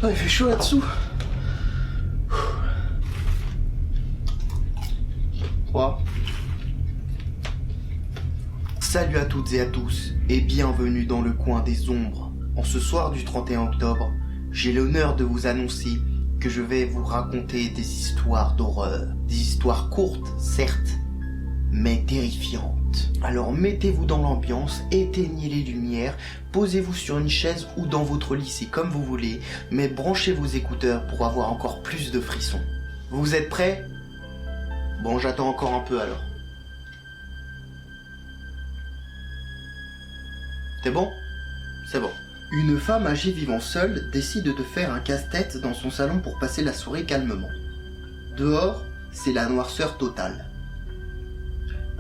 Oh, il fait chaud là-dessous. 3. Salut à toutes et à tous, et bienvenue dans le coin des ombres. En ce soir du 31 octobre, j'ai l'honneur de vous annoncer que je vais vous raconter des histoires d'horreur. Des histoires courtes, certes, mais terrifiantes. Alors mettez-vous dans l'ambiance, éteignez les lumières, posez-vous sur une chaise ou dans votre lit, c'est comme vous voulez, mais branchez vos écouteurs pour avoir encore plus de frissons. Vous êtes prêts ? Bon, j'attends encore un peu alors. C'est bon ? C'est bon. Une femme âgée vivant seule décide de faire un casse-tête dans son salon pour passer la soirée calmement. Dehors, c'est la noirceur totale.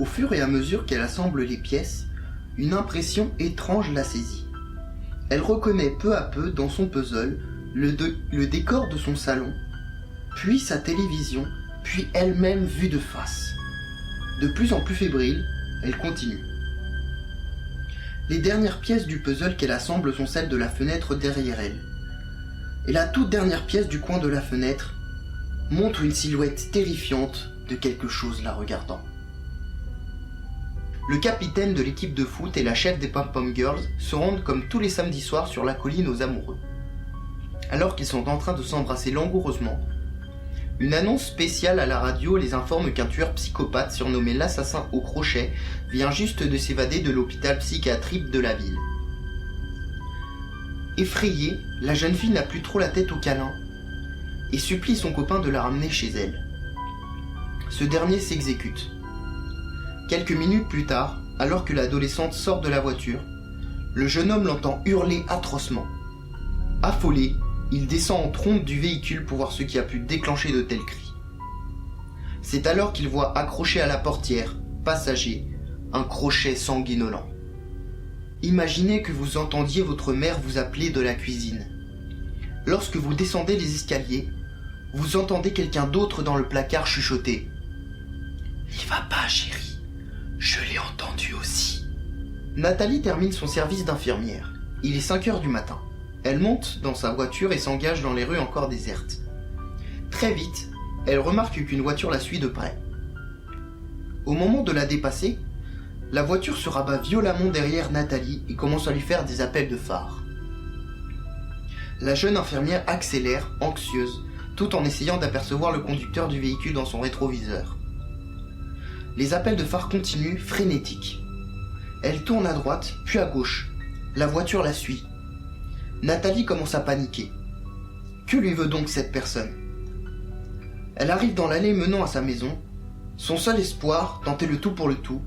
Au fur et à mesure qu'elle assemble les pièces, une impression étrange la saisit. Elle reconnaît peu à peu dans son puzzle le décor de son salon, puis sa télévision, puis elle-même vue de face. De plus en plus fébrile, elle continue. Les dernières pièces du puzzle qu'elle assemble sont celles de la fenêtre derrière elle. Et la toute dernière pièce du coin de la fenêtre montre une silhouette terrifiante de quelque chose la regardant. Le capitaine de l'équipe de foot et la chef des Pom-Pom Girls se rendent comme tous les samedis soirs sur la colline aux amoureux. Alors qu'ils sont en train de s'embrasser langoureusement, une annonce spéciale à la radio les informe qu'un tueur psychopathe surnommé l'assassin au crochet vient juste de s'évader de l'hôpital psychiatrique de la ville. Effrayée, la jeune fille n'a plus trop la tête au câlin et supplie son copain de la ramener chez elle. Ce dernier s'exécute. Quelques minutes plus tard, alors que l'adolescente sort de la voiture, le jeune homme l'entend hurler atrocement. Affolé, il descend en trompe du véhicule pour voir ce qui a pu déclencher de tels cris. C'est alors qu'il voit accroché à la portière, passager, un crochet sanguinolent. Imaginez que vous entendiez votre mère vous appeler de la cuisine. Lorsque vous descendez les escaliers, vous entendez quelqu'un d'autre dans le placard chuchoter. « N'y va pas, chérie, je l'ai entendu aussi. » Nathalie termine son service d'infirmière. Il est 5 heures du matin. Elle monte dans sa voiture et s'engage dans les rues encore désertes. Très vite, elle remarque qu'une voiture la suit de près. Au moment de la dépasser, la voiture se rabat violemment derrière Nathalie et commence à lui faire des appels de phare. La jeune infirmière accélère, anxieuse, tout en essayant d'apercevoir le conducteur du véhicule dans son rétroviseur. Les appels de phare continuent, frénétiques. Elle tourne à droite, puis à gauche. La voiture la suit. Nathalie commence à paniquer. Que lui veut donc cette personne ? Elle arrive dans l'allée menant à sa maison. Son seul espoir, tenter le tout pour le tout,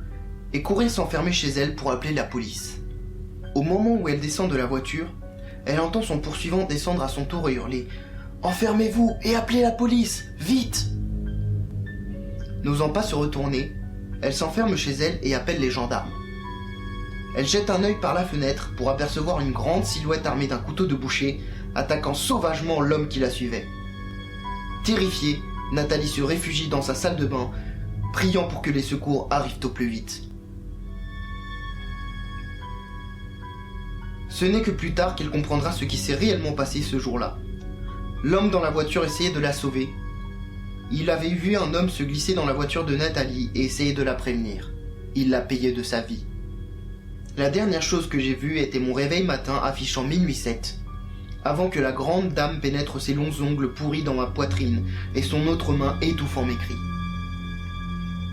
est courir s'enfermer chez elle pour appeler la police. Au moment où elle descend de la voiture, elle entend son poursuivant descendre à son tour et hurler « Enfermez-vous et appelez la police, vite !» N'osant pas se retourner, elle s'enferme chez elle et appelle les gendarmes. Elle jette un œil par la fenêtre pour apercevoir une grande silhouette armée d'un couteau de boucher attaquant sauvagement l'homme qui la suivait. Terrifiée, Nathalie se réfugie dans sa salle de bain, priant pour que les secours arrivent au plus vite. Ce n'est que plus tard qu'elle comprendra ce qui s'est réellement passé ce jour-là. L'homme dans la voiture essayait de la sauver. Il avait vu un homme se glisser dans la voiture de Nathalie et essayer de la prévenir. Il l'a payé de sa vie. La dernière chose que j'ai vue était mon réveil matin affichant minuit 7, avant que la grande dame pénètre ses longs ongles pourris dans ma poitrine et son autre main étouffant mes cris.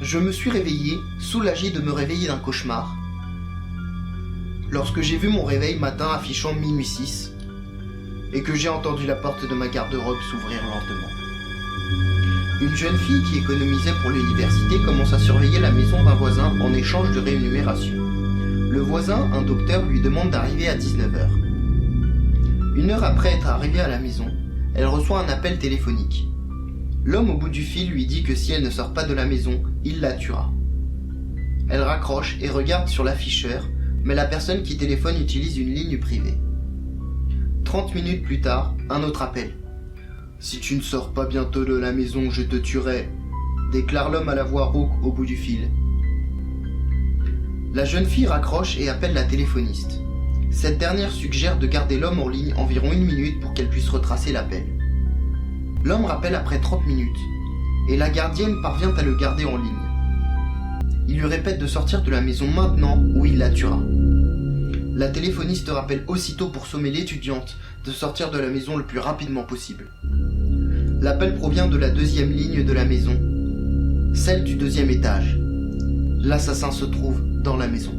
Je me suis réveillé, soulagé de me réveiller d'un cauchemar, lorsque j'ai vu mon réveil matin affichant minuit 6 et que j'ai entendu la porte de ma garde-robe s'ouvrir lentement. Une jeune fille qui économisait pour l'université commence à surveiller la maison d'un voisin en échange de rémunération. Le voisin, un docteur, lui demande d'arriver à 19h. 1 heure après être arrivée à la maison, elle reçoit un appel téléphonique. L'homme au bout du fil lui dit que si elle ne sort pas de la maison, il la tuera. Elle raccroche et regarde sur l'afficheur, mais la personne qui téléphone utilise une ligne privée. 30 minutes plus tard, un autre appel. « Si tu ne sors pas bientôt de la maison, je te tuerai », déclare l'homme à la voix rauque au bout du fil. La jeune fille raccroche et appelle la téléphoniste. Cette dernière suggère de garder l'homme en ligne environ 1 minute pour qu'elle puisse retracer l'appel. L'homme rappelle après 30 minutes, et la gardienne parvient à le garder en ligne. Il lui répète de sortir de la maison maintenant ou il la tuera. La téléphoniste rappelle aussitôt pour sommer l'étudiante de sortir de la maison le plus rapidement possible. L'appel provient de la 2e ligne de la maison, celle du 2e étage. L'assassin se trouve dans la maison.